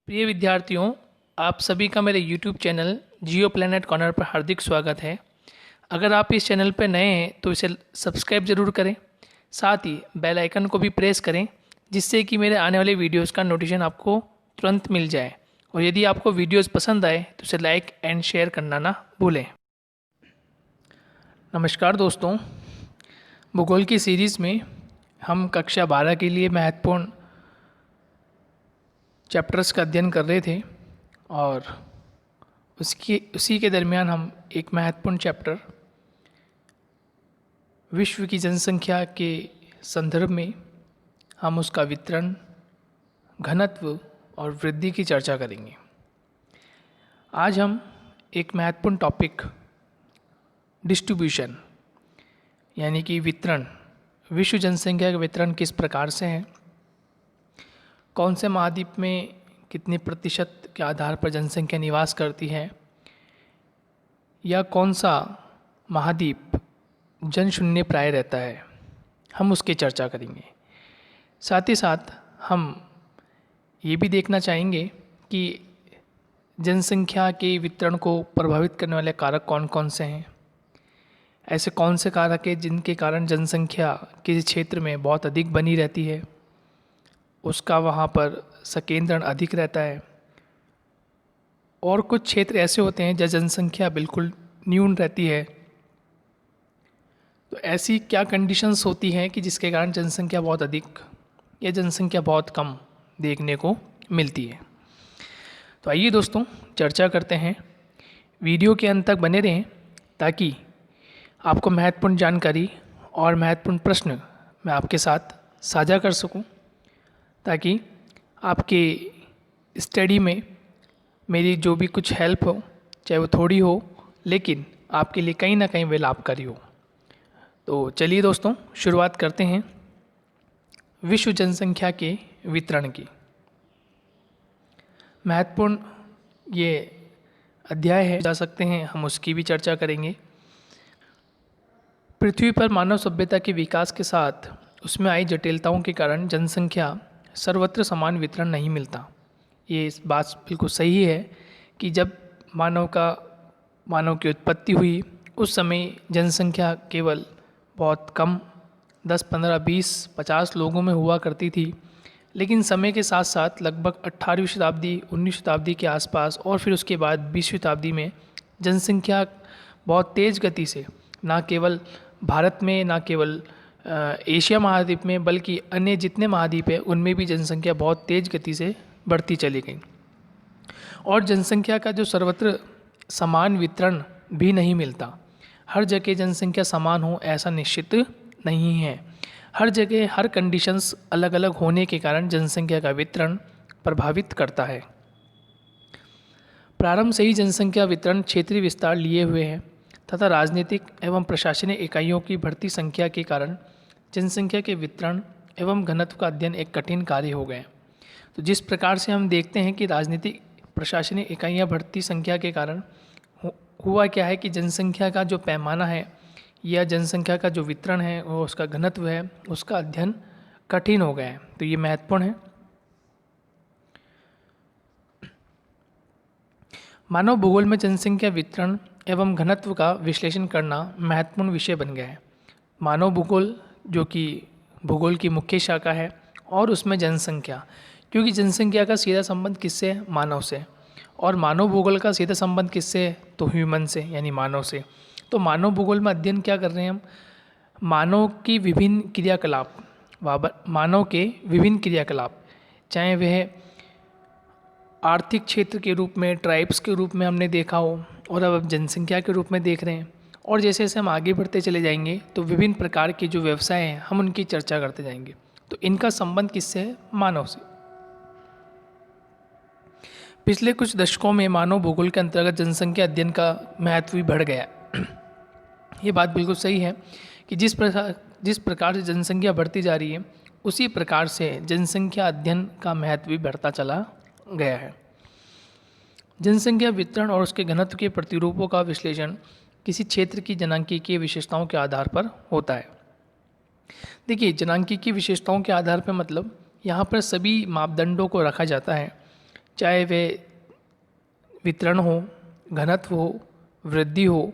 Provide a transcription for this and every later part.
प्रिय विद्यार्थियों, आप सभी का मेरे YouTube चैनल जियो प्लैनेट कॉर्नर पर हार्दिक स्वागत है। अगर आप इस चैनल पर नए हैं तो इसे सब्सक्राइब ज़रूर करें, साथ ही बेल आइकन को भी प्रेस करें जिससे कि मेरे आने वाले वीडियोस का नोटिफिकेशन आपको तुरंत मिल जाए। और यदि आपको वीडियोस पसंद आए तो इसे लाइक एंड शेयर करना ना भूलें। नमस्कार दोस्तों, भूगोल की सीरीज़ में हम कक्षा 12 के लिए महत्वपूर्ण चैप्टर्स का अध्ययन कर रहे थे और उसी के दरमियान हम एक महत्वपूर्ण चैप्टर विश्व की जनसंख्या के संदर्भ में हम उसका वितरण, घनत्व और वृद्धि की चर्चा करेंगे। आज हम एक महत्वपूर्ण टॉपिक डिस्ट्रीब्यूशन यानी कि वितरण, विश्व जनसंख्या का वितरण किस प्रकार से है, कौन से महाद्वीप में कितने प्रतिशत के आधार पर जनसंख्या निवास करती है, या कौन सा महाद्वीप जनशून्य प्राय रहता है, हम उसकी चर्चा करेंगे। साथ ही साथ हम ये भी देखना चाहेंगे कि जनसंख्या के वितरण को प्रभावित करने वाले कारक कौन कौन से हैं, ऐसे कौन से कारक हैं जिनके कारण जनसंख्या किसी क्षेत्र में बहुत अधिक बनी रहती है, उसका वहाँ पर संकेंद्रण अधिक रहता है, और कुछ क्षेत्र ऐसे होते हैं जहाँ जनसंख्या बिल्कुल न्यून रहती है। तो ऐसी क्या कंडीशंस होती हैं कि जिसके कारण जनसंख्या बहुत अधिक या जनसंख्या बहुत कम देखने को मिलती है। तो आइए दोस्तों चर्चा करते हैं। वीडियो के अंत तक बने रहें ताकि आपको महत्वपूर्ण जानकारी और महत्वपूर्ण प्रश्न मैं आपके साथ साझा कर सकूं, ताकि आपके स्टडी में मेरी जो भी कुछ हेल्प हो, चाहे वो थोड़ी हो, लेकिन आपके लिए कहीं ना कहीं वे लाभकारी हो। तो चलिए दोस्तों शुरुआत करते हैं विश्व जनसंख्या के वितरण की। महत्वपूर्ण ये अध्याय है, जा सकते हैं हम उसकी भी चर्चा करेंगे। पृथ्वी पर मानव सभ्यता के विकास के साथ उसमें आई जटिलताओं के कारण जनसंख्या सर्वत्र समान वितरण नहीं मिलता। ये इस बात बिल्कुल सही है कि जब मानव की उत्पत्ति हुई उस समय जनसंख्या केवल बहुत कम 10, 15, 20, 50 लोगों में हुआ करती थी, लेकिन समय के साथ साथ लगभग 18वीं शताब्दी, 19वीं शताब्दी के आसपास और फिर उसके बाद 20वीं शताब्दी में जनसंख्या बहुत तेज़ गति से, ना केवल भारत में, ना केवल एशिया महाद्वीप में, बल्कि अन्य जितने महाद्वीप हैं उनमें भी जनसंख्या बहुत तेज़ गति से बढ़ती चली गई। और जनसंख्या का जो सर्वत्र समान वितरण भी नहीं मिलता। हर जगह जनसंख्या समान हो ऐसा निश्चित नहीं है। हर जगह हर कंडीशंस अलग अलग होने के कारण जनसंख्या का वितरण प्रभावित करता है। प्रारंभ से ही जनसंख्या वितरण क्षेत्रीय विस्तार लिए हुए है तथा राजनीतिक एवं प्रशासनिक इकाइयों की बढ़ती संख्या के कारण जनसंख्या के वितरण एवं घनत्व का अध्ययन एक कठिन कार्य हो गए। तो जिस प्रकार से हम देखते हैं कि राजनीतिक प्रशासनिक इकाइयाँ बढ़ती संख्या के कारण हुआ क्या है कि जनसंख्या का जो पैमाना है या जनसंख्या का जो वितरण है वो उसका घनत्व है, उसका अध्ययन कठिन हो गया है। तो ये महत्वपूर्ण है। मानव भूगोल में जनसंख्या वितरण एवं घनत्व का विश्लेषण करना महत्वपूर्ण विषय बन गया है। मानव भूगोल जो कि भूगोल की मुख्य शाखा है, और उसमें जनसंख्या, क्योंकि जनसंख्या का सीधा संबंध किससे है? मानव से। और मानव भूगोल का सीधा संबंध किससे है? तो ह्यूमन से, यानी मानव से। तो मानव भूगोल में अध्ययन क्या कर रहे हैं हम? मानव के विभिन्न क्रियाकलाप, चाहे वह आर्थिक क्षेत्र के रूप में, ट्राइब्स के रूप में हमने देखा हो, और अब जनसंख्या के रूप में देख रहे हैं। और जैसे जैसे हम आगे बढ़ते चले जाएंगे तो विभिन्न प्रकार के जो व्यवसाय हैं हम उनकी चर्चा करते जाएंगे। तो इनका संबंध किससे है? मानव से। पिछले कुछ दशकों में मानव भूगोल के अंतर्गत जनसंख्या अध्ययन का महत्व भी बढ़ गया। ये बात बिल्कुल सही है कि जिस प्रकार से जनसंख्या बढ़ती जा रही है उसी प्रकार से जनसंख्या अध्ययन का महत्व भी बढ़ता चला गया है। जनसंख्या वितरण और उसके घनत्व के प्रतिरूपों का विश्लेषण किसी क्षेत्र की जनांकीय विशेषताओं के आधार पर होता है। देखिए, जनांकीय विशेषताओं के आधार पर मतलब यहाँ पर सभी मापदंडों को रखा जाता है चाहे वे वितरण हो, घनत्व हो, वृद्धि हो,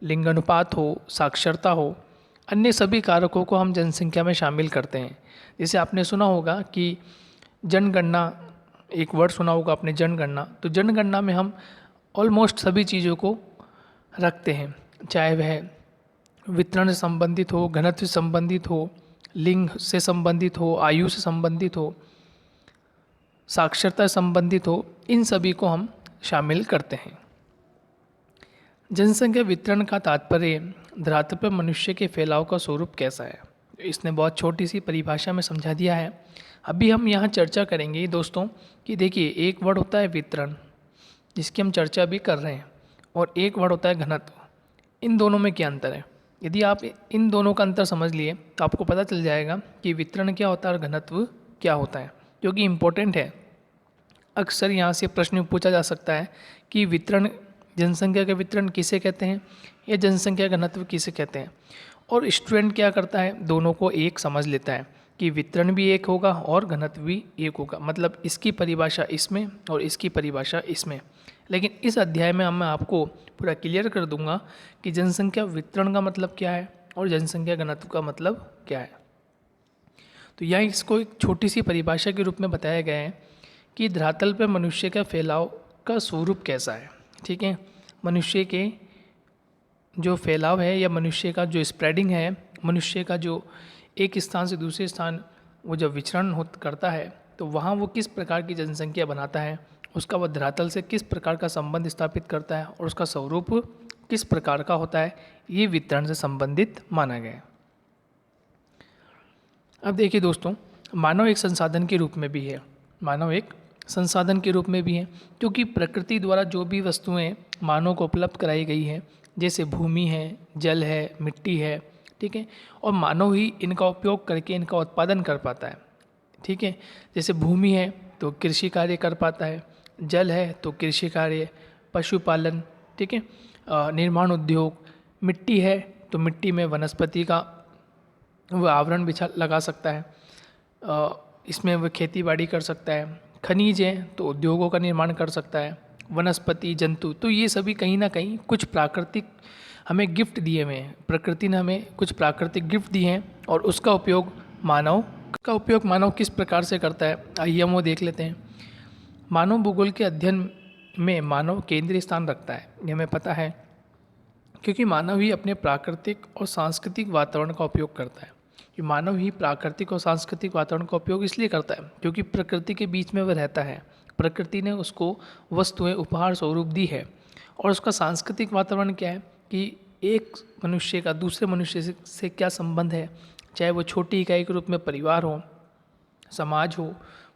लिंगानुपात हो, साक्षरता हो, अन्य सभी कारकों को हम जनसंख्या में शामिल करते हैं। जैसे आपने सुना होगा कि जनगणना, एक वर्ड सुना होगा आपने जनगणना, तो जनगणना में हम ऑलमोस्ट सभी चीज़ों को रखते हैं, चाहे वह वितरण से संबंधित हो, घनत्व से संबंधित हो, लिंग से संबंधित हो, आयु से संबंधित हो, साक्षरता से संबंधित हो, इन सभी को हम शामिल करते हैं। जनसंख्या वितरण का तात्पर्य धरातल पर मनुष्य के फैलाव का स्वरूप कैसा है, इसने बहुत छोटी सी परिभाषा में समझा दिया है। अभी हम यहाँ चर्चा करेंगे दोस्तों कि देखिए, एक वर्ड होता है वितरण, जिसकी हम चर्चा भी कर रहे हैं, और एक वर्ड होता है घनत्व। इन दोनों में क्या अंतर है? यदि आप इन दोनों का अंतर समझ लिए तो आपको पता चल जाएगा कि वितरण क्या होता है और घनत्व क्या होता है, जो कि इम्पोर्टेंट है। अक्सर यहाँ से प्रश्न पूछा जा सकता है कि वितरण, जनसंख्या का वितरण किसे कहते हैं या जनसंख्या घनत्व किसे कहते हैं, और स्टूडेंट क्या करता है, दोनों को एक समझ लेता है कि वितरण भी एक होगा और घनत्व भी एक होगा, मतलब इसकी परिभाषा इसमें और इसकी परिभाषा इसमें। लेकिन इस अध्याय में मैं आपको पूरा क्लियर कर दूंगा कि जनसंख्या वितरण का मतलब क्या है और जनसंख्या घनत्व का मतलब क्या है। तो यहाँ इसको एक छोटी सी परिभाषा के रूप में बताया गया है कि धरातल पर मनुष्य का फैलाव का स्वरूप कैसा है। ठीक है, मनुष्य के जो फैलाव है या मनुष्य का जो स्प्रेडिंग है, मनुष्य का जो एक स्थान से दूसरे स्थान वो जब विचरण करता है तो वहाँ वो किस प्रकार की जनसंख्या बनाता है, उसका वह धरातल से किस प्रकार का संबंध स्थापित करता है और उसका स्वरूप किस प्रकार का होता है, ये वितरण से संबंधित माना गया है। अब देखिए दोस्तों, मानव एक संसाधन के रूप में भी है, मानव एक संसाधन के रूप में भी है, क्योंकि प्रकृति द्वारा जो भी वस्तुएं मानव को उपलब्ध कराई गई है, जैसे भूमि है, जल है, मिट्टी है, ठीक है, और मानव ही इनका उपयोग करके इनका उत्पादन कर पाता है। ठीक है, जैसे भूमि है तो कृषि कार्य कर पाता है, जल है तो कृषि कार्य, पशुपालन, ठीक है, निर्माण उद्योग, मिट्टी है तो मिट्टी में वनस्पति का वह आवरण बिछा लगा सकता है, इसमें वह खेती बाड़ी कर सकता है, खनिज है तो उद्योगों का निर्माण कर सकता है, वनस्पति, जंतु, तो ये सभी कहीं ना कहीं कुछ प्राकृतिक हमें गिफ्ट दिए हुए हैं, प्रकृति ने हमें कुछ प्राकृतिक गिफ्ट दिए हैं और उसका उपयोग मानव किस प्रकार से करता है, आइए हम वो देख लेते हैं। मानव भूगोल के अध्ययन में मानव केंद्रीय स्थान रखता है, ये हमें पता है, क्योंकि मानव ही अपने प्राकृतिक और सांस्कृतिक वातावरण का उपयोग करता है। कि मानव ही प्राकृतिक और सांस्कृतिक वातावरण का उपयोग इसलिए करता है क्योंकि प्रकृति के बीच में वह रहता है, प्रकृति ने उसको वस्तुएं उपहार स्वरूप दी है, और उसका सांस्कृतिक वातावरण क्या है कि एक मनुष्य का दूसरे मनुष्य से क्या संबंध है, चाहे वो छोटी इकाई के रूप में परिवार हो, समाज हो,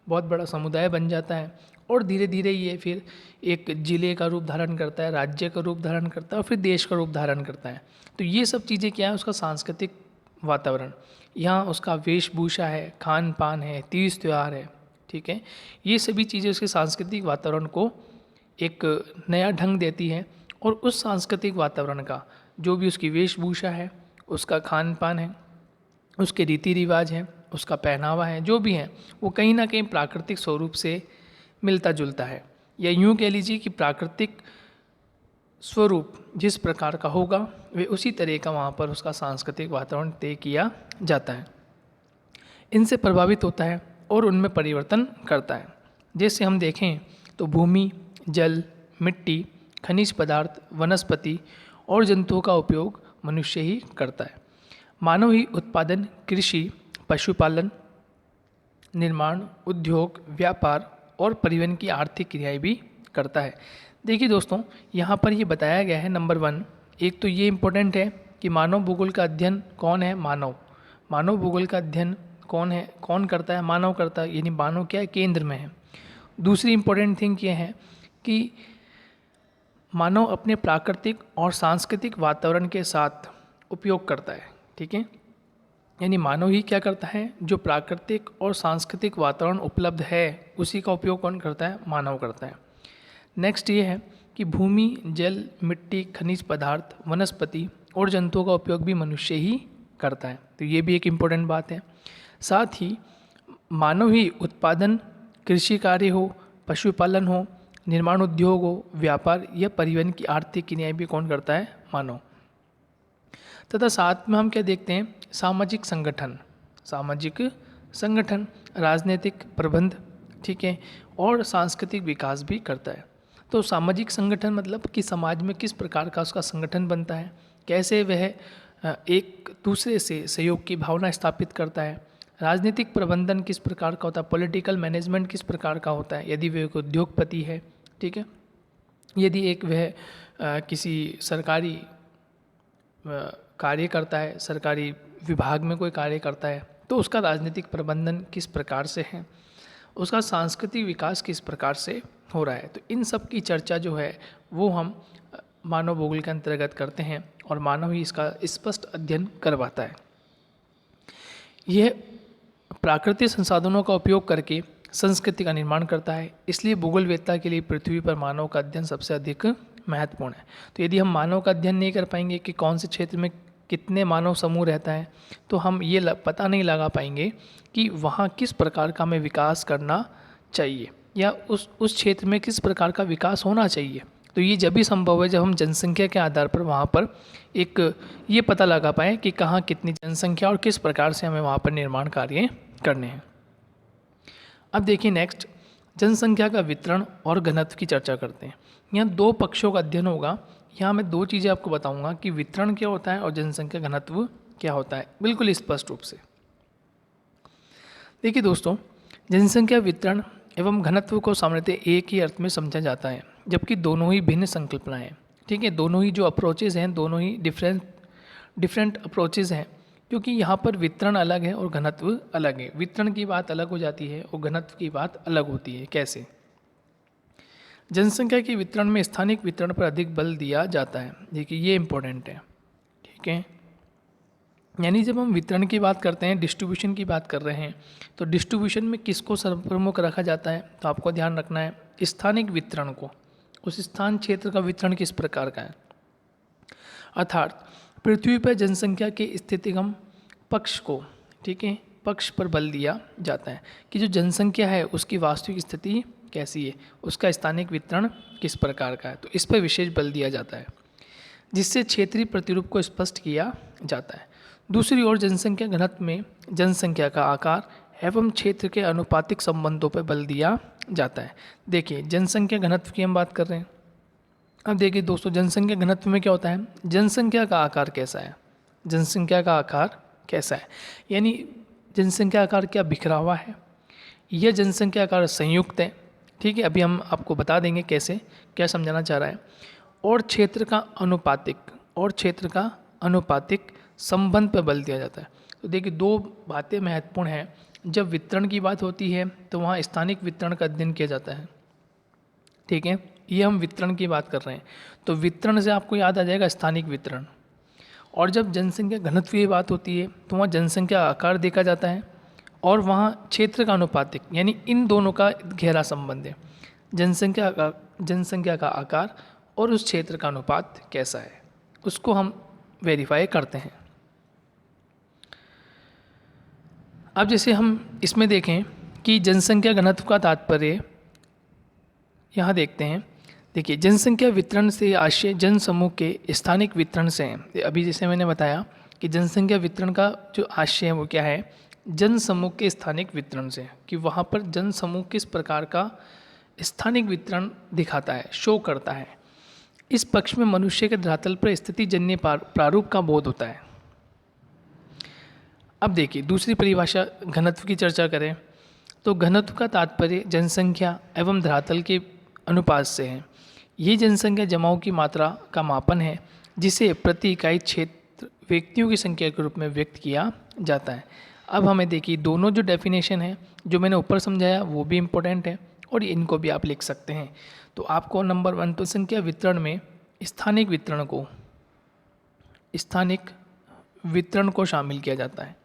बहुत बड़ा समुदाय बन जाता है, और धीरे धीरे ये फिर एक जिले का रूप धारण करता है, राज्य का रूप धारण करता है और फिर देश का रूप धारण करता है। तो ये सब चीज़ें क्या है, उसका सांस्कृतिक वातावरण, यहाँ उसका वेशभूषा है, खान पान है, तीज त्यौहार है, ठीक है, ये सभी चीज़ें उसके सांस्कृतिक वातावरण को एक नया ढंग देती है, और उस सांस्कृतिक वातावरण का जो भी उसकी वेशभूषा है, उसका खान पान है, उसके रीति रिवाज हैं, उसका पहनावा है, जो भी है वो कहीं ना कहीं प्राकृतिक स्वरूप से मिलता जुलता है, या यूँ कह लीजिए कि प्राकृतिक स्वरूप जिस प्रकार का होगा वे उसी तरह का वहाँ पर उसका सांस्कृतिक वातावरण तय किया जाता है, इनसे प्रभावित होता है और उनमें परिवर्तन करता है। जैसे हम देखें तो भूमि, जल, मिट्टी, खनिज पदार्थ, वनस्पति और जंतुओं का उपयोग मनुष्य ही करता है। मानव ही उत्पादन, कृषि, पशुपालन, निर्माण, उद्योग, व्यापार और परिवहन की आर्थिक क्रियाएं भी करता है। देखिए दोस्तों, यहाँ पर ये बताया गया है, नंबर 1, एक तो ये इम्पोर्टेंट है कि मानव भूगोल का अध्ययन कौन है, मानव भूगोल का अध्ययन कौन है, कौन करता है, मानव करता है, यानी मानव क्या है, केंद्र में है। दूसरी इम्पोर्टेंट थिंग ये है कि मानव अपने प्राकृतिक और सांस्कृतिक वातावरण के साथ उपयोग करता है, ठीक है, यानी मानव ही क्या करता है, जो प्राकृतिक और सांस्कृतिक वातावरण उपलब्ध है उसी का उपयोग कौन करता है, मानव करता है। नेक्स्ट ये है कि भूमि, जल, मिट्टी, खनिज पदार्थ, वनस्पति और जंतुओं का उपयोग भी मनुष्य ही करता है, तो ये भी एक इम्पोर्टेंट बात है। साथ ही मानव ही उत्पादन, कृषि कार्य हो, पशुपालन हो, निर्माण उद्योग हो, व्यापार या परिवहन की आर्थिक क्रियाएं भी कौन करता है? मानव। तथा साथ में हम क्या देखते हैं? सामाजिक संगठन, सामाजिक संगठन, राजनीतिक प्रबंध, ठीक है, और सांस्कृतिक विकास भी करता है। तो सामाजिक संगठन मतलब कि समाज में किस प्रकार का उसका संगठन बनता है, कैसे वह एक दूसरे से सहयोग की भावना स्थापित करता है। राजनीतिक प्रबंधन किस प्रकार का होता है, पॉलिटिकल मैनेजमेंट किस प्रकार का होता है, यदि वह एक उद्योगपति है, ठीक है, यदि एक वह किसी सरकारी कार्य करता है, सरकारी विभाग में कोई कार्य करता है, तो उसका राजनीतिक प्रबंधन किस प्रकार से है, उसका सांस्कृतिक विकास किस प्रकार से हो रहा है। तो इन सब की चर्चा जो है वो हम मानव भूगोल के अंतर्गत करते हैं और मानव ही इसका स्पष्ट अध्ययन करवाता है। यह प्राकृतिक संसाधनों का उपयोग करके संस्कृति का निर्माण करता है, इसलिए भूगोलवेत्ता के लिए पृथ्वी पर मानव का अध्ययन सबसे अधिक महत्वपूर्ण है। तो यदि हम मानव का अध्ययन नहीं कर पाएंगे कि कौन से क्षेत्र में कितने मानव समूह रहता है, तो हम ये पता नहीं लगा पाएंगे कि वहाँ किस प्रकार का हमें विकास करना चाहिए या उस क्षेत्र में किस प्रकार का विकास होना चाहिए। तो ये जब भी संभव है जब हम जनसंख्या के आधार पर वहाँ पर एक ये पता लगा पाएँ कि कहाँ कितनी जनसंख्या और किस प्रकार से हमें वहाँ पर निर्माण कार्य करने हैं। अब देखिए नेक्स्ट, जनसंख्या का वितरण और घनत्व की चर्चा करते हैं। यहाँ दो पक्षों का अध्ययन होगा। यहाँ मैं दो चीज़ें आपको बताऊंगा कि वितरण क्या होता है और जनसंख्या घनत्व क्या होता है, बिल्कुल स्पष्ट रूप से। देखिए दोस्तों, जनसंख्या वितरण एवं घनत्व को सामान्यतः एक ही अर्थ में समझा जाता है, जबकि दोनों ही भिन्न संकल्पनाएं हैं, ठीक है। दोनों ही जो अप्रोचेज़ हैं, दोनों ही डिफरेंट अप्रोचेज़ हैं, क्योंकि यहाँ पर वितरण अलग है और घनत्व अलग है। वितरण की बात अलग हो जाती है और घनत्व की बात अलग होती है। कैसे? जनसंख्या के वितरण में स्थानिक वितरण पर अधिक बल दिया जाता है। देखिए ये इम्पोर्टेंट है, ठीक है। यानी जब हम वितरण की बात करते हैं, डिस्ट्रीब्यूशन की बात कर रहे हैं, तो डिस्ट्रीब्यूशन में किसको सर्वप्रमुख रखा जाता है? तो आपको ध्यान रखना है स्थानिक वितरण को। उस स्थान क्षेत्र का वितरण किस प्रकार का है, अर्थात पृथ्वी पर जनसंख्या के स्थितिगम पक्ष को, ठीक है, पक्ष पर बल दिया जाता है कि जो जनसंख्या है उसकी वास्तविक स्थिति कैसी है, उसका स्थानिक वितरण किस प्रकार का है। तो इस पर विशेष बल दिया जाता है, जिससे क्षेत्रीय प्रतिरूप को स्पष्ट किया जाता है। दूसरी ओर जनसंख्या घनत्व में जनसंख्या का आकार एवं क्षेत्र के अनुपातिक संबंधों पर बल दिया जाता है। देखिए जनसंख्या घनत्व की हम बात कर रहे हैं। अब देखिए दोस्तों, जनसंख्या घनत्व में क्या होता है? जनसंख्या का आकार कैसा है, जनसंख्या का आकार कैसा है, यानी जनसंख्या आकार क्या बिखरा हुआ है, यह जनसंख्या आकार संयुक्त है, ठीक है। अभी हम आपको बता देंगे कैसे, क्या समझाना चाह रहा है। और क्षेत्र का अनुपातिक संबंध पर बल दिया जाता है। तो देखिए दो बातें महत्वपूर्ण हैं। जब वितरण की बात होती है तो वहाँ स्थानिक वितरण का अध्ययन किया जाता है, ठीक है। ये हम वितरण की बात कर रहे हैं, तो वितरण से आपको याद आ जाएगा स्थानिक वितरण। और जब जनसंख्या घनत्व की बात होती है तो वहाँ जनसंख्या आकार देखा जाता है और वहाँ क्षेत्र का अनुपातिक, यानी इन दोनों का गहरा संबंध है। जनसंख्या का आकार और उस क्षेत्र का अनुपात कैसा है, उसको हम वेरीफाई करते हैं। अब जैसे हम इसमें देखें कि जनसंख्या घनत्व का तात्पर्य यहाँ देखते हैं। देखिए जनसंख्या वितरण से आशय जन समूह के स्थानिक वितरण से है। अभी जैसे मैंने बताया कि जनसंख्या वितरण का जो आशय है वो क्या है, जन समूह के स्थानिक वितरण से, कि वहाँ पर जन समूह किस प्रकार का स्थानिक वितरण दिखाता है, शो करता है। इस पक्ष में मनुष्य के धरातल पर स्थिति जन्य प्रारूप का बोध होता है। अब देखिए दूसरी परिभाषा घनत्व की चर्चा करें तो घनत्व का तात्पर्य जनसंख्या एवं धरातल के अनुपात से है। ये जनसंख्या जमाव की मात्रा का मापन है जिसे प्रति इकाई क्षेत्र व्यक्तियों की संख्या के रूप में व्यक्त किया जाता है। अब हमें देखिए दोनों जो डेफिनेशन है जो मैंने ऊपर समझाया वो भी इम्पोर्टेंट है और इनको भी आप लिख सकते हैं। तो आपको नंबर 1 तो संख्या वितरण में स्थानिक वितरण को शामिल किया जाता है।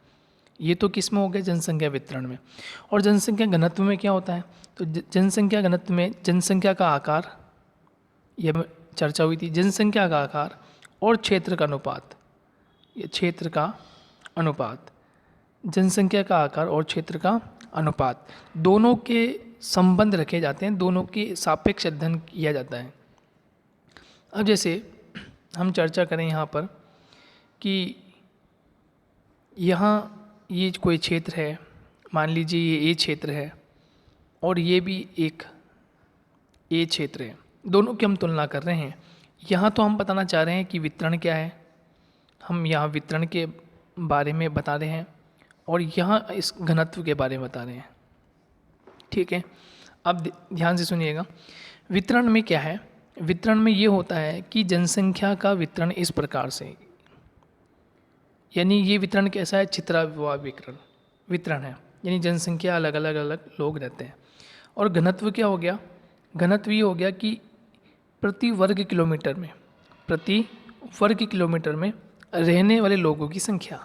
ये तो किस में हो गया, जनसंख्या वितरण में। और जनसंख्या घनत्व में क्या होता है, तो जनसंख्या घनत्व में जनसंख्या का आकार, यह चर्चा हुई थी, जनसंख्या का आकार और क्षेत्र का अनुपात, ये क्षेत्र का अनुपात, जनसंख्या का आकार और क्षेत्र का अनुपात, दोनों के संबंध रखे जाते हैं, दोनों के सापेक्ष अध्ययन किया जाता है। अब जैसे हम चर्चा करें यहाँ पर कि यहाँ ये कोई क्षेत्र है, मान लीजिए ये ए क्षेत्र है और ये भी एक ए क्षेत्र है, दोनों की हम तुलना कर रहे हैं। यहाँ तो हम बताना चाह रहे हैं कि वितरण क्या है, हम यहाँ वितरण के बारे में बता रहे हैं और यहाँ इस घनत्व के बारे में बता रहे हैं। ठीक है, अब ध्यान से सुनिएगा। वितरण में क्या है, वितरण में ये होता है कि जनसंख्या का वितरण इस प्रकार से, यानी ये वितरण कैसा है, छितराविवाह वितरण है, यानी जनसंख्या अलग अलग लोग रहते हैं। और घनत्व क्या हो गया, घनत्व ये हो गया कि प्रति वर्ग किलोमीटर में रहने वाले लोगों की संख्या,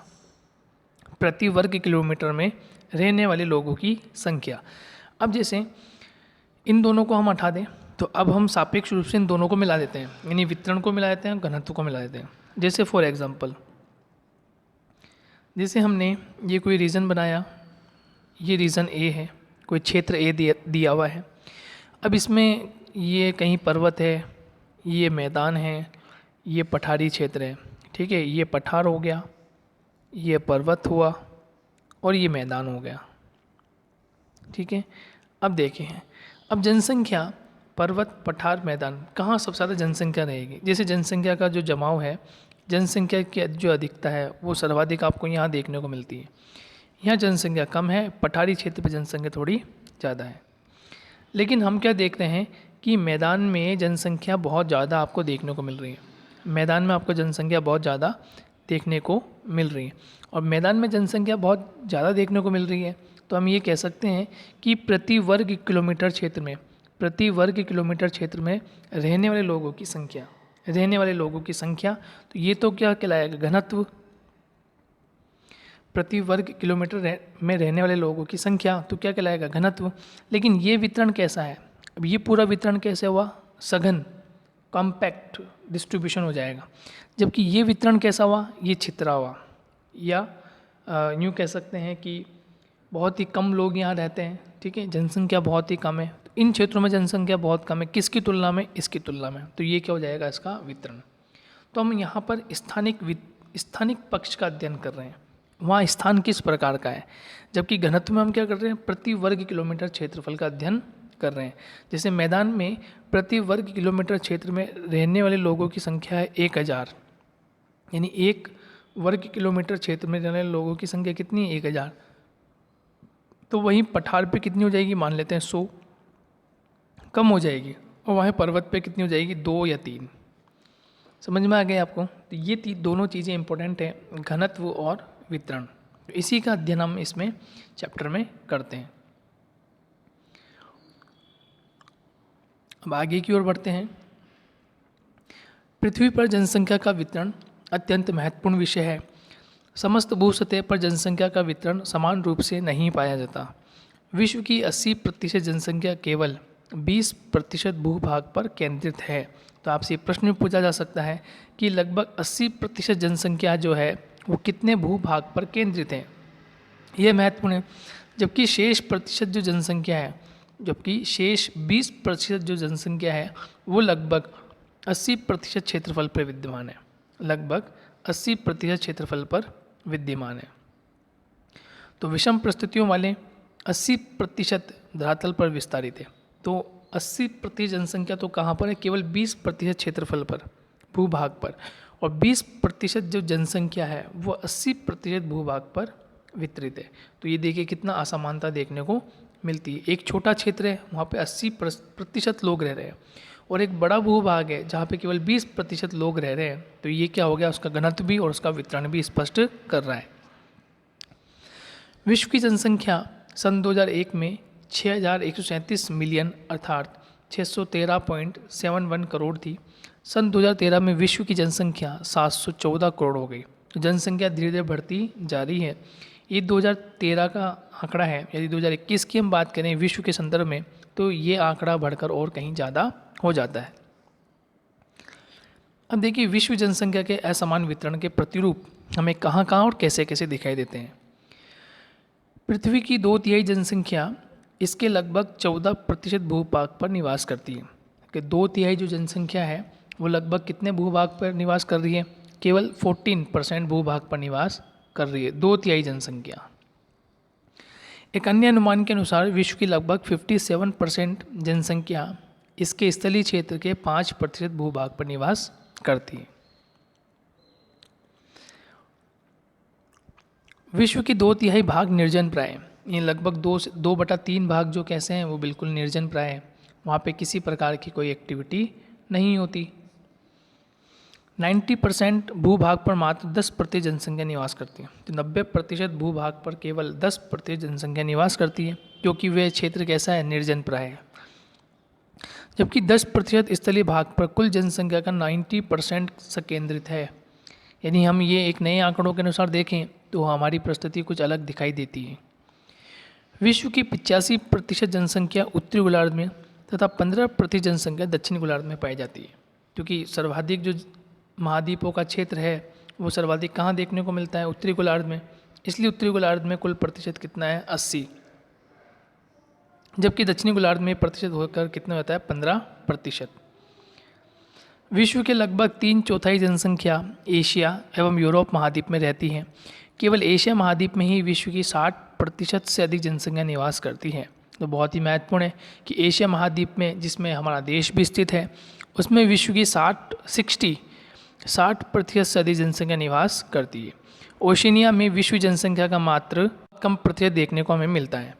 प्रति वर्ग किलोमीटर में रहने वाले लोगों की संख्या। अब जैसे इन दोनों को हम हटा दें तो अब हम सापेक्ष रूप से इन दोनों को मिला देते हैं, यानी वितरण को मिला देते हैं, घनत्व को मिला देते हैं। जैसे फॉर एग्जांपल, जैसे हमने ये कोई रीजन बनाया, ये रीजन ए है, कोई क्षेत्र ए दिया हुआ है। अब इसमें ये कहीं पर्वत है, ये मैदान है, ये पठारी क्षेत्र है। ठीक है, ये पठार हो गया, ये पर्वत हुआ और ये मैदान हो गया। ठीक है, अब देखें, अब जनसंख्या पर्वत, पठार, मैदान, कहाँ सबसे ज़्यादा जनसंख्या रहेगी। जैसे जनसंख्या का जो जमाव है, जनसंख्या की जो अधिकता है वो सर्वाधिक आपको यहाँ देखने को मिलती है। यहाँ जनसंख्या कम है, पठारी क्षेत्र पर जनसंख्या थोड़ी ज़्यादा है। लेकिन हम क्या देखते हैं कि मैदान में जनसंख्या बहुत ज़्यादा आपको देखने को मिल रही है, मैदान में आपको जनसंख्या बहुत ज़्यादा देखने को मिल रही है। और मैदान में जनसंख्या बहुत ज़्यादा देखने को मिल रही है तो हम ये कह सकते हैं कि प्रति वर्ग किलोमीटर क्षेत्र में रहने वाले लोगों की संख्या, तो ये तो क्या कहलाएगा, घनत्व। प्रति वर्ग किलोमीटर में रहने वाले लोगों की संख्या तो क्या कहलाएगा, घनत्व। लेकिन ये वितरण कैसा है, अब ये पूरा वितरण कैसे हुआ, सघन कॉम्पैक्ट डिस्ट्रीब्यूशन हो जाएगा। जबकि ये वितरण कैसा हुआ, ये छितरा हुआ, या यूँ कह सकते हैं कि बहुत ही कम लोग यहाँ रहते हैं। ठीक है, जनसंख्या बहुत ही कम है, तो इन क्षेत्रों में जनसंख्या बहुत कम है, किसकी तुलना में, इसकी तुलना में। तो ये क्या हो जाएगा, इसका वितरण। तो हम यहाँ पर स्थानिक पक्ष का अध्ययन कर रहे हैं, वहाँ स्थान किस प्रकार का है। जबकि घनत्व में हम क्या कर रहे हैं, प्रति वर्ग किलोमीटर क्षेत्रफल का अध्ययन कर रहे हैं। जैसे मैदान में प्रति वर्ग किलोमीटर क्षेत्र में रहने वाले लोगों की संख्या है 1000, यानी 1 वर्ग किलोमीटर क्षेत्र में रहने वाले लोगों की संख्या कितनी है, 1000। तो वहीं पठार पे कितनी हो जाएगी, मान लेते हैं 100, कम हो जाएगी। और वहीं पर्वत पे कितनी हो जाएगी, 2 या 3। समझ में आ गया आपको। तो ये दोनों चीज़ें इंपॉर्टेंट हैं, घनत्व और वितरण। तो इसी का अध्ययन हम इसमें चैप्टर में करते हैं। अब आगे की ओर बढ़ते हैं। पृथ्वी पर जनसंख्या का वितरण अत्यंत महत्वपूर्ण विषय है। समस्त भूसतह पर जनसंख्या का वितरण समान रूप से नहीं पाया जाता। विश्व की 80% जनसंख्या केवल 20% भूभाग पर केंद्रित है। तो आपसे प्रश्न पूछा जा सकता है कि लगभग 80% जनसंख्या जो है वो कितने भूभाग पर केंद्रित है। यह महत्वपूर्ण है। जबकि शेष 20% जो जनसंख्या है वो लगभग 80% क्षेत्रफल पर विद्यमान है, लगभग 80% क्षेत्रफल पर विद्यमान है। तो विषम परिस्थितियों वाले 80% धरातल पर विस्तारित है। तो 80% जनसंख्या तो कहाँ पर है, केवल 20% क्षेत्रफल पर, भूभाग पर। और 20% जो जनसंख्या है वो 80% भूभाग पर वितरित है। तो ये देखिए कितना असमानता देखने को मिलती है। एक छोटा क्षेत्र है, वहाँ पे 80% लोग रह रहे हैं, और एक बड़ा भूभाग है जहाँ पे केवल 20% लोग रह रहे हैं। तो ये क्या हो गया, उसका घनत्व भी और उसका वितरण भी स्पष्ट कर रहा है। विश्व की जनसंख्या सन 2001 में 6137 मिलियन अर्थात 613.71 करोड़ थी। सन 2013 में विश्व की जनसंख्या 714 करोड़ हो गई। तो जनसंख्या धीरे धीरे बढ़ती जा रही है। ये 2013 का आंकड़ा है। यदि 2021 की हम बात करें विश्व के संदर्भ में तो ये आंकड़ा बढ़कर और कहीं ज़्यादा हो जाता है। अब देखिए विश्व जनसंख्या के असमान वितरण के प्रतिरूप हमें कहाँ और कैसे दिखाई देते हैं। पृथ्वी की 2/3 जनसंख्या इसके लगभग 14% भूभाग पर निवास करती है। कि 2/3 जो जनसंख्या है वो लगभग कितने भूभाग पर निवास कर रही है? केवल 14% भूभाग पर निवास कर रही है, 2/3 जनसंख्या। एक अन्य अनुमान के अनुसार विश्व की लगभग 57% जनसंख्या इसके स्थलीय क्षेत्र के 5% भूभाग पर निवास करती है। विश्व की 2/3 भाग निर्जन प्राय हैं। ये लगभग 2/3 भाग जो कैसे हैं वो बिल्कुल निर्जन प्राय है, वहाँ पे किसी प्रकार की कोई एक्टिविटी नहीं होती। 90% भूभाग पर मात्र 10% जनसंख्या निवास करती है। तो 90% भूभाग पर केवल 10% जनसंख्या निवास करती है, क्योंकि वह क्षेत्र कैसा है? निर्जन प्राय है। जबकि 10% स्थलीय भाग पर कुल जनसंख्या का 90% संकेंद्रित है। यानी हम ये एक नए आंकड़ों के अनुसार देखें तो हमारी परिस्थिति कुछ अलग दिखाई देती है। विश्व की 85% जनसंख्या उत्तरी गोलार्ध में तथा 15% जनसंख्या दक्षिणी गोलार्ध में पाई जाती है। क्योंकि सर्वाधिक जो महाद्वीपों का क्षेत्र है वो सर्वाधिक कहाँ देखने को मिलता है? उत्तरी गोलार्ध में। इसलिए उत्तरी गोलार्ध में कुल प्रतिशत कितना है? 80। जबकि दक्षिणी गोलार्ध में प्रतिशत होकर कितना होता है? 15%। विश्व के लगभग 3/4 जनसंख्या एशिया एवं यूरोप महाद्वीप में रहती है। केवल एशिया महाद्वीप में ही विश्व की 60% से अधिक जनसंख्या निवास करती है। तो बहुत ही महत्वपूर्ण है कि एशिया महाद्वीप में, जिसमें हमारा देश भी स्थित है, उसमें विश्व की 60% से अधिक जनसंख्या निवास करती है। ओशिनिया में विश्व जनसंख्या का मात्र कम प्रतिशत देखने को हमें मिलता है।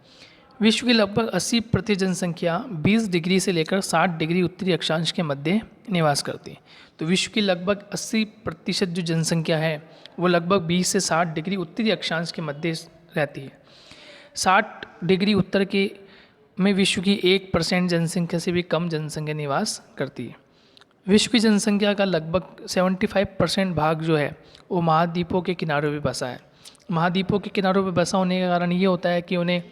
विश्व की लगभग 80% जनसंख्या 20 डिग्री से लेकर 60 डिग्री उत्तरी अक्षांश के मध्य निवास करती है। तो विश्व की लगभग 80% जो जनसंख्या है वो लगभग 20 से 60 डिग्री उत्तरी अक्षांश के मध्य रहती है। 60 डिग्री उत्तर के में विश्व की 1% जनसंख्या से भी कम जनसंख्या निवास करती है। विश्व की जनसंख्या का लगभग 75% भाग जो है वो महाद्वीपों के किनारों पर बसा है। महाद्वीपों के किनारों पर बसा होने का कारण ये होता है कि उन्हें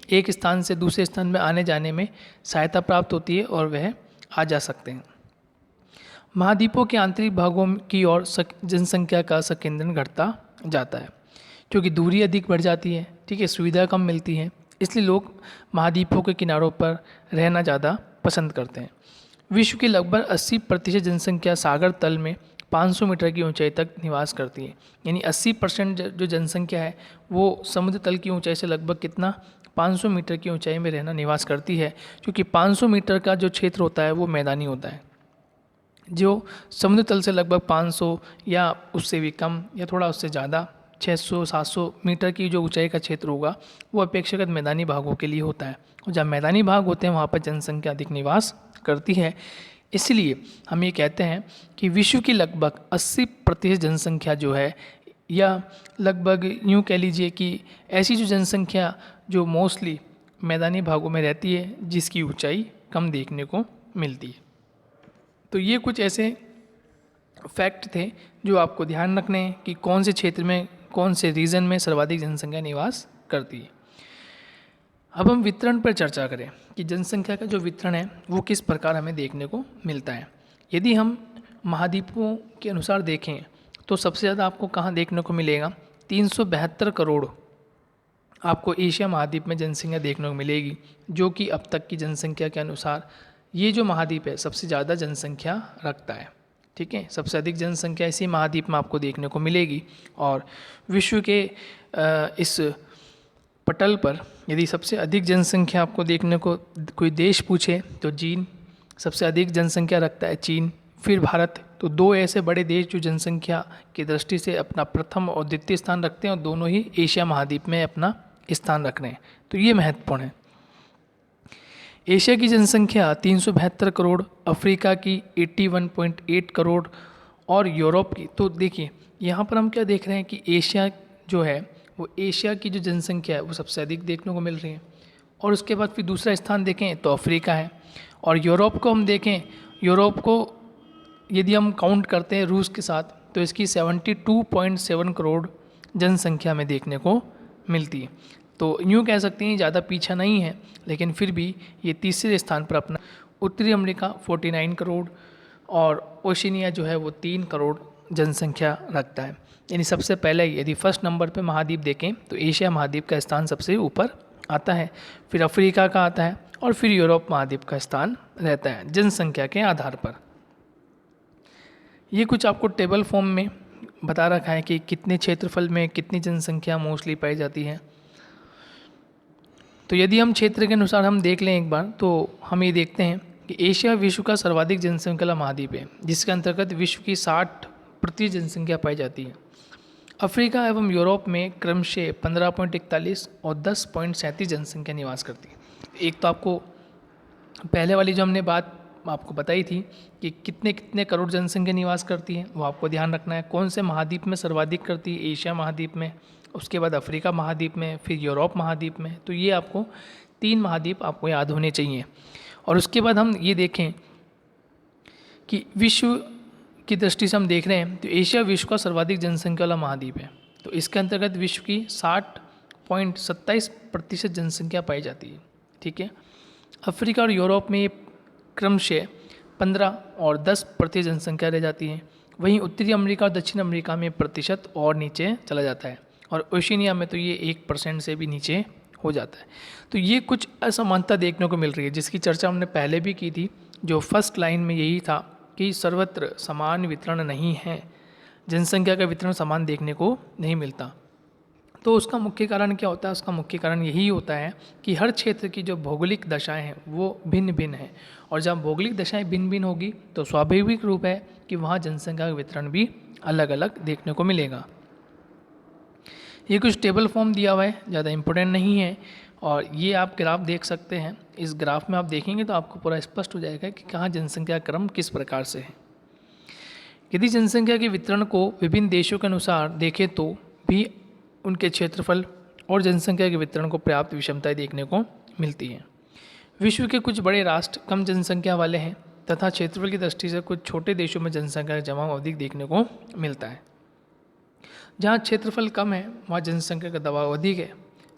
एक स्थान से दूसरे स्थान में आने जाने में सहायता प्राप्त होती है और वह आ जा सकते हैं। महाद्वीपों के आंतरिक भागों की ओर जनसंख्या का संकेंद्रण घटता जाता है, क्योंकि दूरी अधिक बढ़ जाती है, ठीक है, सुविधा कम मिलती है, इसलिए लोग महाद्वीपों के किनारों पर रहना ज़्यादा पसंद करते हैं। विश्व की लगभग 80% जनसंख्या सागर तल में 500 मीटर की ऊंचाई तक निवास करती है। यानी 80% जो जनसंख्या है वो समुद्र तल की ऊंचाई से लगभग कितना? 500 मीटर की ऊंचाई में रहना निवास करती है, क्योंकि 500 मीटर का जो क्षेत्र होता है वो मैदानी होता है। जो समुद्र तल से लगभग 500 या उससे भी कम या थोड़ा उससे ज़्यादा 600-700 मीटर की जो ऊंचाई का क्षेत्र होगा वो अपेक्षाकृत मैदानी भागों के लिए होता है। और जहाँ मैदानी भाग होते हैं वहाँ पर जनसंख्या अधिक निवास करती है। इसलिए हम ये कहते हैं कि विश्व की लगभग 80% जनसंख्या जो है, या लगभग यूँ कह लीजिए कि ऐसी जो जनसंख्या जो मोस्टली मैदानी भागों में रहती है जिसकी ऊंचाई कम देखने को मिलती है। तो ये कुछ ऐसे फैक्ट थे जो आपको ध्यान रखने हैं कि कौन से क्षेत्र में, कौन से रीजन में सर्वाधिक जनसंख्या निवास करती है। अब हम वितरण पर चर्चा करें कि जनसंख्या का जो वितरण है वो किस प्रकार हमें देखने को मिलता है। यदि हम महाद्वीपों के अनुसार देखें तो सबसे ज़्यादा आपको कहाँ देखने को मिलेगा? 372 करोड़ आपको एशिया महाद्वीप में जनसंख्या देखने को मिलेगी, जो कि अब तक की जनसंख्या के अनुसार ये जो महाद्वीप है सबसे ज़्यादा जनसंख्या रखता है। ठीक है, सबसे अधिक जनसंख्या इसी महाद्वीप में आपको देखने को मिलेगी। और विश्व के इस पटल पर यदि सबसे अधिक जनसंख्या आपको देखने को कोई देश पूछे तो चीन सबसे अधिक जनसंख्या रखता है, चीन, फिर भारत। तो दो ऐसे बड़े देश जो जनसंख्या की दृष्टि से अपना प्रथम और द्वितीय स्थान रखते हैं और दोनों ही एशिया महाद्वीप में अपना स्थान रख रहे हैं। तो ये महत्वपूर्ण है। एशिया की जनसंख्या 372 करोड़, अफ्रीका की 81.8 करोड़ और यूरोप की, तो देखिए यहाँ पर हम क्या देख रहे हैं कि एशिया जो है वो एशिया की जो जनसंख्या है वो सबसे अधिक देखने को मिल रही है। और उसके बाद फिर दूसरा स्थान देखें तो अफ्रीका है। और यूरोप को हम देखें, यूरोप को यदि हम काउंट करते हैं रूस के साथ तो इसकी 72.7 करोड़ जनसंख्या में देखने को मिलती है। तो यूँ कह सकते हैं ज़्यादा पीछा नहीं है, लेकिन फिर भी ये तीसरे स्थान पर अपना। उत्तरी अमेरिका 49 करोड़ और ओशिनिया जो है वो 3 करोड़ जनसंख्या रखता है। यानी सबसे पहले यदि फर्स्ट नंबर पे महाद्वीप देखें तो एशिया महाद्वीप का स्थान सबसे ऊपर आता है, फिर अफ्रीका का आता है और फिर यूरोप महाद्वीप का स्थान रहता है जनसंख्या के आधार पर। ये कुछ आपको टेबल फॉर्म में बता रखा है कि कितने क्षेत्रफल में कितनी जनसंख्या मोस्टली पाई जाती है। तो यदि हम क्षेत्र के अनुसार हम देख लें एक बार, तो हम ये देखते हैं कि एशिया विश्व का सर्वाधिक जनसंख्या वाला महाद्वीप है, जिसके अंतर्गत विश्व की 60% जनसंख्या पाई जाती है। अफ्रीका एवं यूरोप में क्रमशः 15.41 और 10.37 जनसंख्या निवास करती है। एक तो आपको पहले वाली जो हमने बात आपको बताई थी कि कितने कितने करोड़ जनसंख्या निवास करती है, वो आपको ध्यान रखना है। कौन से महाद्वीप में सर्वाधिक करती है? एशिया महाद्वीप में, उसके बाद अफ्रीका महाद्वीप में, फिर यूरोप महाद्वीप में। तो ये आपको 3 महाद्वीप आपको याद होने चाहिए। और उसके बाद हम ये देखें कि विश्व की दृष्टि से हम देख रहे हैं तो एशिया विश्व का सर्वाधिक जनसंख्या वाला महाद्वीप है। तो इसके अंतर्गत विश्व की 60.27% जनसंख्या पाई जाती है। ठीक है। अफ्रीका और यूरोप में ये क्रमशः 15 और 10% जनसंख्या रह जाती है। वहीं उत्तरी अमेरिका और दक्षिण अमेरिका में प्रतिशत और नीचे चला जाता है, और ओशिनिया में तो ये 1% से भी नीचे हो जाता है। तो ये कुछ असमानता देखने को मिल रही है, जिसकी चर्चा हमने पहले भी की थी। जो फर्स्ट लाइन में यही था कि सर्वत्र समान वितरण नहीं है, जनसंख्या का वितरण समान देखने को नहीं मिलता। तो उसका मुख्य कारण क्या होता है? उसका मुख्य कारण यही होता है कि हर क्षेत्र की जो भौगोलिक दशाएं हैं वो भिन्न भिन्न है, और जब भौगोलिक दशाएं भिन्न भिन्न होगी तो स्वाभाविक रूप है कि वहाँ जनसंख्या का वितरण भी अलग अलग देखने को मिलेगा। ये कुछ टेबल फॉर्म दिया हुआ है, ज़्यादा इम्पोर्टेंट नहीं है, और ये आप ग्राफ देख सकते हैं। इस ग्राफ में आप देखेंगे तो आपको पूरा स्पष्ट हो जाएगा कि कहाँ जनसंख्या क्रम किस प्रकार से है। यदि जनसंख्या के वितरण को विभिन्न देशों के अनुसार देखें तो भी उनके क्षेत्रफल और जनसंख्या के वितरण को पर्याप्त विषमताएं देखने को मिलती हैं। विश्व के कुछ बड़े राष्ट्र कम जनसंख्या वाले हैं तथा क्षेत्रफल की दृष्टि से कुछ छोटे देशों में जनसंख्या का जमाव अधिक देखने को मिलता है। जहाँ क्षेत्रफल कम है वहाँ जनसंख्या का दबाव अधिक है,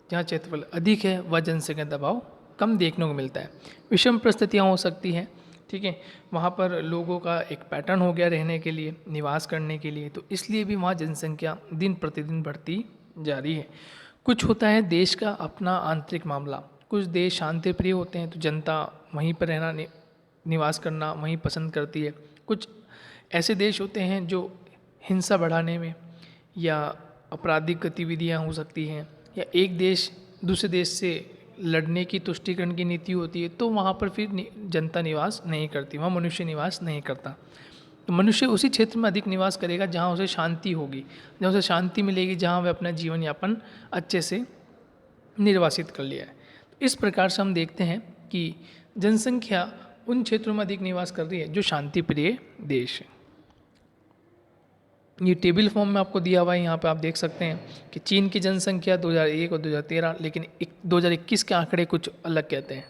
जहाँ क्षेत्रफल अधिक है वह जनसंख्या दबाव कम देखने को मिलता है। विषम परिस्थितियाँ हो सकती हैं, ठीक है। वहाँ पर लोगों का एक पैटर्न हो गया रहने के लिए, निवास करने के लिए, तो इसलिए भी वहाँ जनसंख्या दिन प्रतिदिन बढ़ती जा रही है। कुछ होता है देश का अपना आंतरिक मामला, कुछ देश शांति प्रिय होते हैं तो जनता वहीं पर रहना, निवास करना वहीं पसंद करती है। कुछ ऐसे देश होते हैं जो हिंसा बढ़ाने में या आपराधिक गतिविधियां हो सकती हैं, या एक देश दूसरे देश से लड़ने की तुष्टीकरण की नीति होती है, तो वहाँ पर फिर जनता निवास नहीं करती, वहाँ मनुष्य निवास नहीं करता। तो मनुष्य उसी क्षेत्र में अधिक निवास करेगा जहाँ उसे शांति होगी, जहाँ उसे शांति मिलेगी, जहाँ वह अपना जीवन यापन अच्छे से निर्वासित कर लिया है। तो इस प्रकार से हम देखते हैं कि जनसंख्या उन क्षेत्रों में अधिक निवास कर रही है जो शांति प्रिय देश है। ये टेबल फॉर्म में आपको दिया हुआ है, यहाँ पे आप देख सकते हैं कि चीन की जनसंख्या 2001 और 2013, लेकिन 2021 के आंकड़े कुछ अलग कहते हैं।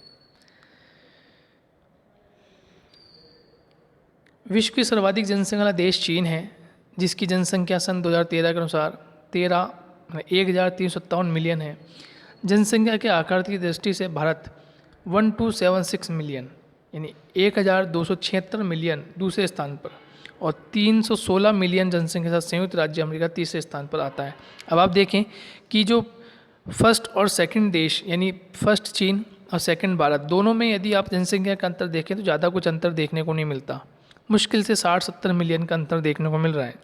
विश्व की सर्वाधिक जनसंख्या वाला देश चीन है, जिसकी जनसंख्या सन 2013 के अनुसार 1,357 मिलियन है। जनसंख्या के आकार की दृष्टि से भारत 1276 मिलियन यानी 1,276 मिलियन दूसरे स्थान पर, और 316 मिलियन जनसंख्या के साथ संयुक्त राज्य अमेरिका तीसरे स्थान पर आता है। अब आप देखें कि जो फर्स्ट और सेकंड देश यानी फर्स्ट चीन और सेकंड भारत, दोनों में यदि आप जनसंख्या का अंतर देखें तो ज़्यादा कुछ अंतर देखने को नहीं मिलता, मुश्किल से 60-70 मिलियन का अंतर देखने को मिल रहा है।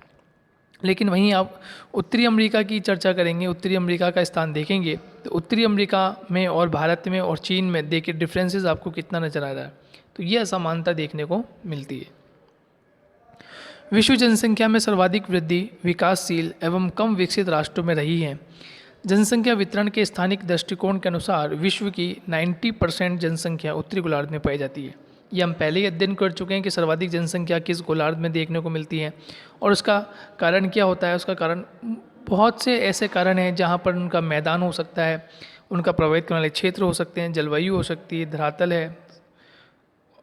लेकिन वहीं आप उत्तरी अमेरिका की चर्चा करेंगे, उत्तरी अमेरिका का स्थान देखेंगे तो उत्तरी अमेरिका में और भारत में और चीन में देखिए डिफरेंसेस आपको कितना नजर आ रहा है। तो ये असमानता देखने को मिलती है। विश्व जनसंख्या में सर्वाधिक वृद्धि विकासशील एवं कम विकसित राष्ट्रों में रही है। जनसंख्या वितरण के स्थानिक दृष्टिकोण के अनुसार विश्व की 90% जनसंख्या उत्तरी गोलार्ध में पाई जाती है। ये हम पहले ही अध्ययन कर चुके हैं कि सर्वाधिक जनसंख्या किस गोलार्ध में देखने को मिलती है, और उसका कारण क्या होता है। उसका कारण बहुत से ऐसे कारण हैं जहाँ पर उनका मैदान हो सकता है, उनका प्रभावित करने वाले क्षेत्र हो सकते हैं, जलवायु हो सकती है, धरातल है,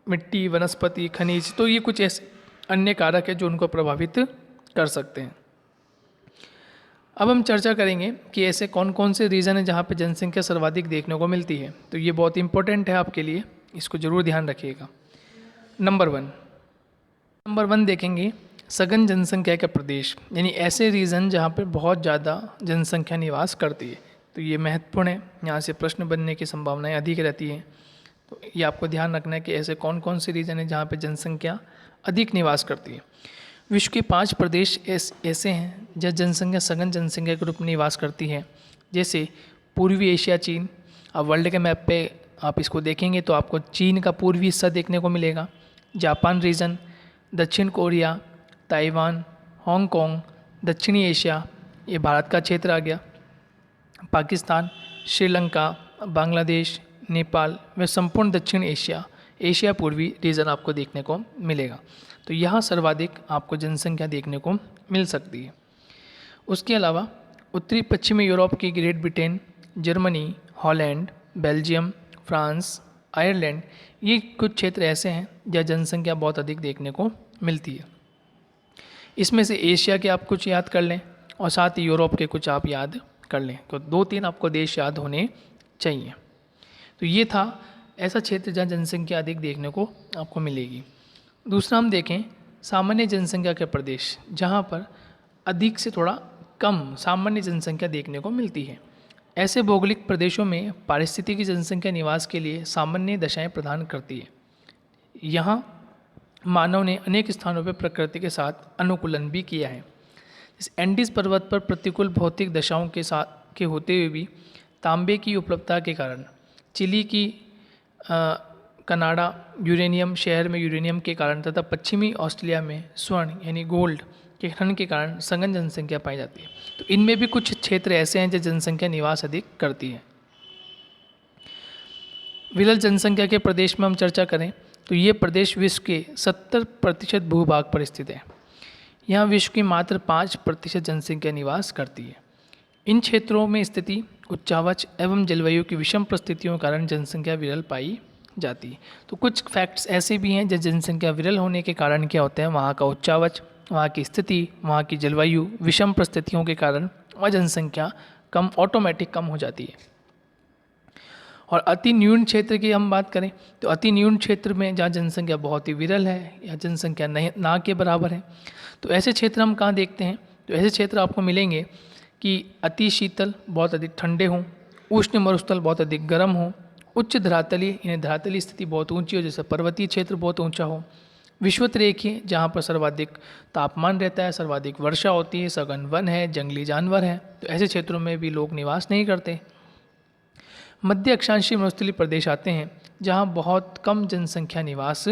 मिट्टी, वनस्पति, खनिज, तो ये कुछ ऐसे अन्य कारक है जो उनको प्रभावित कर सकते हैं। अब हम चर्चा करेंगे कि ऐसे कौन कौन से रीज़न हैं जहाँ पे जनसंख्या सर्वाधिक देखने को मिलती है। तो ये बहुत इंपॉर्टेंट है आपके लिए, इसको ज़रूर ध्यान रखिएगा। नंबर वन देखेंगे सघन जनसंख्या के प्रदेश, यानी ऐसे रीजन जहाँ पर बहुत ज़्यादा जनसंख्या निवास करती है। तो ये महत्वपूर्ण है, यहाँ से प्रश्न बनने की संभावनाएं अधिक रहती हैं। तो ये आपको ध्यान रखना है कि ऐसे कौन कौन से रीजन है जहाँ पे जनसंख्या अधिक निवास करती है। विश्व के 5 प्रदेश ऐसे हैं जहाँ जनसंख्या सघन जनसंख्या के रूप में निवास करती है, जैसे पूर्वी एशिया चीन। अब वर्ल्ड के मैप पे आप इसको देखेंगे तो आपको चीन का पूर्वी हिस्सा देखने को मिलेगा, जापान रीजन, दक्षिण कोरिया, ताइवान, हांगकांग, दक्षिणी एशिया, ये भारत का क्षेत्र आ गया, पाकिस्तान, श्रीलंका, बांग्लादेश, नेपाल व संपूर्ण दक्षिण एशिया, एशिया पूर्वी रीजन आपको देखने को मिलेगा। तो यहाँ सर्वाधिक आपको जनसंख्या देखने को मिल सकती है। उसके अलावा उत्तरी पश्चिमी यूरोप की great Britain, Germany, Holland, Belgium, France, Ireland, ये कुछ क्षेत्र ऐसे हैं जहाँ जनसंख्या बहुत अधिक देखने को मिलती है। इसमें से एशिया के आप कुछ याद कर लें और साथ ही यूरोप के कुछ आप याद कर लें, तो 2-3 आपको देश याद होने चाहिए। तो ये था ऐसा क्षेत्र जहाँ जनसंख्या अधिक देखने को आपको मिलेगी। दूसरा हम देखें सामान्य जनसंख्या के प्रदेश, जहाँ पर अधिक से थोड़ा कम सामान्य जनसंख्या देखने को मिलती है। ऐसे भौगोलिक प्रदेशों में पारिस्थितिकी जनसंख्या निवास के लिए सामान्य दशाएं प्रदान करती है। यहाँ मानव ने अनेक स्थानों पर प्रकृति के साथ अनुकूलन भी किया है। इस एंडीज पर्वत पर प्रतिकूल भौतिक दशाओं के होते हुए भी तांबे की उपलब्धता के कारण, चिली की कनाडा यूरेनियम शहर में यूरेनियम के कारण तथा पश्चिमी ऑस्ट्रेलिया में स्वर्ण यानी गोल्ड के खनन के कारण सघन जनसंख्या पाई जाती है। तो इनमें भी कुछ क्षेत्र ऐसे हैं जो जनसंख्या निवास अधिक करती है। विरल जनसंख्या के प्रदेश में हम चर्चा करें तो ये प्रदेश विश्व के 70% भूभाग पर स्थित है। यहाँ विश्व की मात्र 5% जनसंख्या निवास करती है। इन क्षेत्रों में स्थिति उच्चावच एवं जलवायु की विषम परिस्थितियों के कारण जनसंख्या विरल पाई जाती है। तो कुछ फैक्ट्स ऐसे भी हैं जो जनसंख्या विरल होने के कारण क्या होते हैं, वहाँ का उच्चावच, वहाँ की स्थिति, वहाँ की जलवायु विषम परिस्थितियों के कारण वह जनसंख्या ऑटोमेटिक कम हो जाती है। और अति न्यून क्षेत्र की हम बात करें तो अति न्यून क्षेत्र में जहाँ जनसंख्या बहुत ही विरल है या जनसंख्या नहीं ना के बराबर है, तो ऐसे क्षेत्र हम कहाँ देखते हैं, तो ऐसे क्षेत्र आपको मिलेंगे कि अति शीतल बहुत अधिक ठंडे हों, उष्ण मरुस्थल बहुत अधिक गर्म हो, उच्च धरातली यानी धरातली स्थिति बहुत ऊंची हो, जैसे पर्वतीय क्षेत्र बहुत ऊंचा हो, विषुवत रेखीय जहाँ पर सर्वाधिक तापमान रहता है, सर्वाधिक वर्षा होती है, सघन वन है, जंगली जानवर है, तो ऐसे क्षेत्रों में भी लोग निवास नहीं करते। मध्य अक्षांशीय मरुस्थलीय प्रदेश आते हैं जहाँ बहुत कम जनसंख्या निवास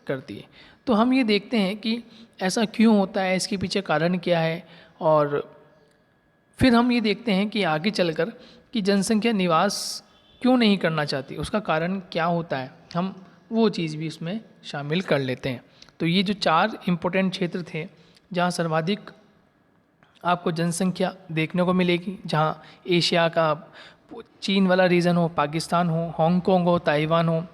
करती है। तो हम ये देखते हैं कि ऐसा क्यों होता है, इसके पीछे कारण क्या है, और फिर हम ये देखते हैं कि आगे चलकर कि जनसंख्या निवास क्यों नहीं करना चाहती, उसका कारण क्या होता है, हम वो चीज़ भी इसमें शामिल कर लेते हैं। तो ये जो 4 इम्पोर्टेंट क्षेत्र थे जहाँ सर्वाधिक आपको जनसंख्या देखने को मिलेगी, जहाँ एशिया का चीन वाला रीजन हो, पाकिस्तान हो, हांगकांग हो, ताइवान हो,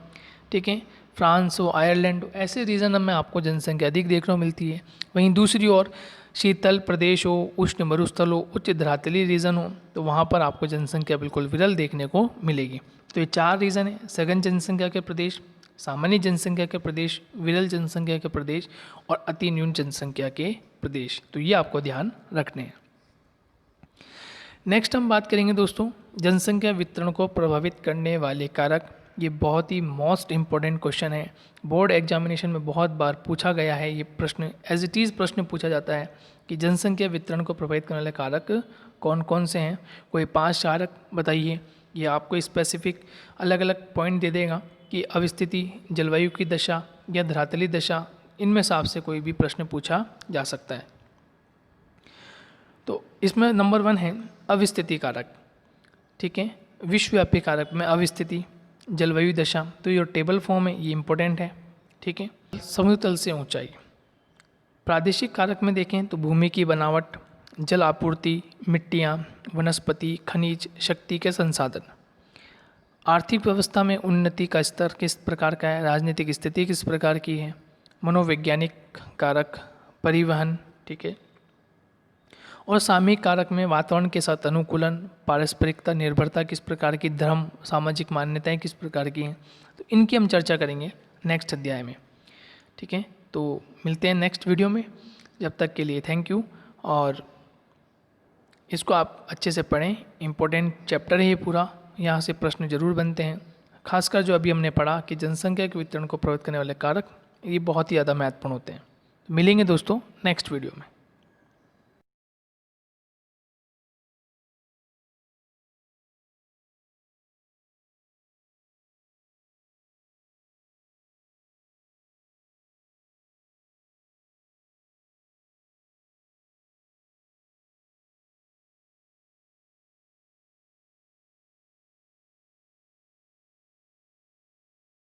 ठीक है, फ्रांस हो, आयरलैंड हो, ऐसे रीजन में आपको जनसंख्या अधिक देखने को मिलती है। वहीं दूसरी ओर शीतल प्रदेश हो, उष्ण मरुस्थल हो, उच्च धरातली रीजन हो, तो वहाँ पर आपको जनसंख्या बिल्कुल विरल देखने को मिलेगी। तो ये 4 रीजन है, सघन जनसंख्या के प्रदेश, सामान्य जनसंख्या के प्रदेश, विरल जनसंख्या के प्रदेश और अति न्यून जनसंख्या के प्रदेश। तो ये आपको ध्यान रखने हैं। नेक्स्ट हम बात करेंगे दोस्तों जनसंख्या वितरण को प्रभावित करने वाले कारक। ये बहुत ही मोस्ट इम्पॉर्टेंट क्वेश्चन है, बोर्ड एग्जामिनेशन में बहुत बार पूछा गया है ये प्रश्न, एज इट इज़ प्रश्न पूछा जाता है कि जनसंख्या वितरण को प्रभावित करने वाले कारक कौन कौन से हैं, कोई 5 कारक बताइए। ये आपको स्पेसिफिक अलग अलग पॉइंट दे देगा कि अवस्थिति, जलवायु की दशा या धरातली दशा, इनमें से आपसे कोई भी प्रश्न पूछा जा सकता है। तो इसमें नंबर 1 है अवस्थिति कारक, ठीक है, विश्वव्यापी कारक में अवस्थिति, जलवायु दशा, तो ये टेबल फॉर्म है, ये इंपॉर्टेंट है, ठीक है। समुद्र तल से ऊंचाई, प्रादेशिक कारक में देखें तो भूमि की बनावट, जल आपूर्ति, मिट्टियाँ, वनस्पति, खनिज, शक्ति के संसाधन। आर्थिक व्यवस्था में उन्नति का स्तर किस प्रकार का है, राजनीतिक स्थिति किस प्रकार की है, मनोवैज्ञानिक कारक, परिवहन, ठीक है। और सामयिक कारक में वातावरण के साथ अनुकूलन, पारस्परिकता, निर्भरता किस प्रकार की, धर्म, सामाजिक मान्यताएं किस प्रकार की हैं, तो इनकी हम चर्चा करेंगे नेक्स्ट अध्याय में, ठीक है। तो मिलते हैं नेक्स्ट वीडियो में, जब तक के लिए थैंक यू और इसको आप अच्छे से पढ़ें, इम्पोर्टेंट चैप्टर है ये पूरा, यहाँ से प्रश्न जरूर बनते हैं। खासकर जो अभी हमने पढ़ा कि जनसंख्या के वितरण को प्रभावित करने वाले कारक, ये बहुत ही ज़्यादा महत्वपूर्ण होते हैं। मिलेंगे दोस्तों नेक्स्ट वीडियो में।